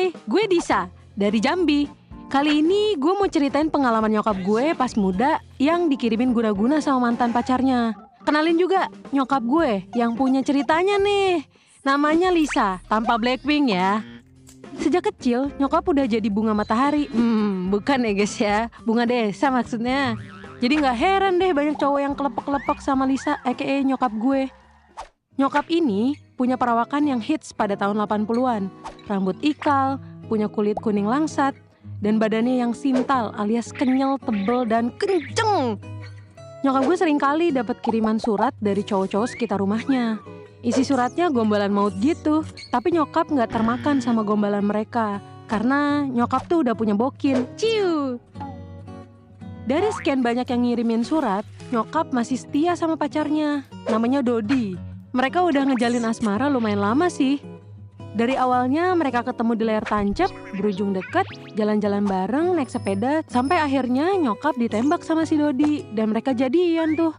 Hai, gue Disa dari Jambi. Kali ini gue mau ceritain pengalaman nyokap gue pas muda yang dikirimin guna-guna sama mantan pacarnya. Kenalin juga nyokap gue yang punya ceritanya nih. Namanya Lisa, tanpa Blackpink ya. Sejak kecil nyokap udah jadi bunga matahari. Bukan ya guys ya, bunga desa maksudnya. Jadi gak heran deh banyak cowok yang kelepek-kelepek sama Lisa aka nyokap gue. Nyokap ini punya perawakan yang hits pada tahun 80-an. Rambut ikal, punya kulit kuning langsat, dan badannya yang sintal alias kenyal, tebel, dan kenceng. Nyokap gue sering kali dapat kiriman surat dari cowok-cowok sekitar rumahnya. Isi suratnya gombalan maut gitu, tapi nyokap gak termakan sama gombalan mereka. Karena nyokap tuh udah punya bokil. Ciu! Dari sekian banyak yang ngirimin surat, nyokap masih setia sama pacarnya. Namanya Dodi. Mereka udah ngejalin asmara lumayan lama sih. Dari awalnya mereka ketemu di layar tancap, berujung deket, jalan-jalan bareng, naik sepeda, sampai akhirnya nyokap ditembak sama si Dodi, dan mereka jadian tuh.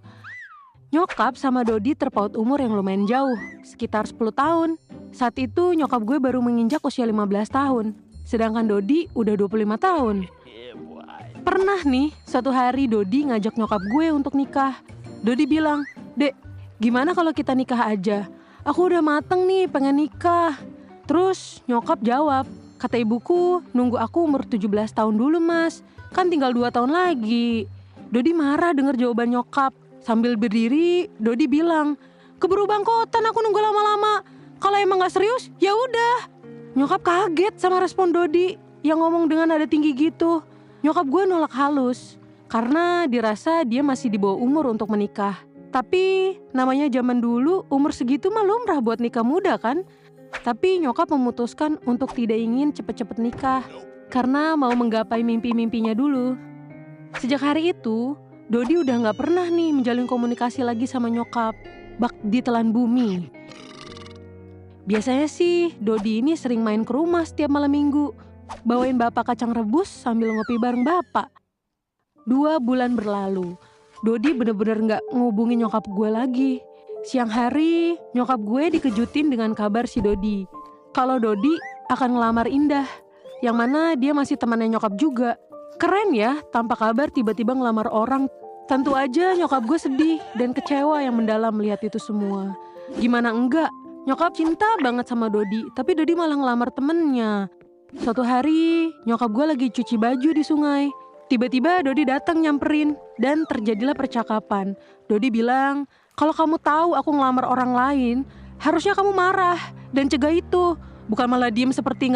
Nyokap sama Dodi terpaut umur yang lumayan jauh, sekitar 10 tahun. Saat itu nyokap gue baru menginjak usia 15 tahun, sedangkan Dodi udah 25 tahun. Pernah nih, suatu hari Dodi ngajak nyokap gue untuk nikah. Dodi bilang, "Dek, gimana kalau kita nikah aja? Aku udah mateng nih pengen nikah." Terus nyokap jawab, "Kata ibuku nunggu aku umur 17 tahun dulu mas, kan tinggal 2 tahun lagi." Dodi marah denger jawaban nyokap. Sambil berdiri, Dodi bilang, "Keburu bangkotan aku nunggu lama-lama. Kalau emang gak serius, ya udah." Nyokap kaget sama respon Dodi yang ngomong dengan nada tinggi gitu. Nyokap gue nolak halus, karena dirasa dia masih di bawah umur untuk menikah. Tapi namanya zaman dulu umur segitu mah lumrah buat nikah muda kan. Tapi nyokap memutuskan untuk tidak ingin cepet-cepet nikah karena mau menggapai mimpi-mimpinya dulu. Sejak hari itu Dodi udah gak pernah nih menjalin komunikasi lagi sama nyokap. Bak ditelan bumi. Biasanya sih Dodi ini sering main ke rumah setiap malam minggu, bawain bapak kacang rebus sambil ngopi bareng bapak. 2 bulan berlalu, Dodi bener-bener gak ngehubungin nyokap gue lagi. Siang hari, nyokap gue dikejutin dengan kabar si Dodi kalau Dodi akan ngelamar Indah, yang mana dia masih temannya nyokap juga. Keren ya, tanpa kabar tiba-tiba ngelamar orang. Tentu aja nyokap gue sedih dan kecewa yang mendalam melihat itu semua. Gimana enggak, nyokap cinta banget sama Dodi, tapi Dodi malah ngelamar temennya. Suatu hari, nyokap gue lagi cuci baju di sungai. Tiba-tiba Dodi datang nyamperin dan terjadilah percakapan. Dodi bilang, "Kalau kamu tahu aku ngelamar orang lain, harusnya kamu marah dan cegah itu, bukan malah diem seperti nggak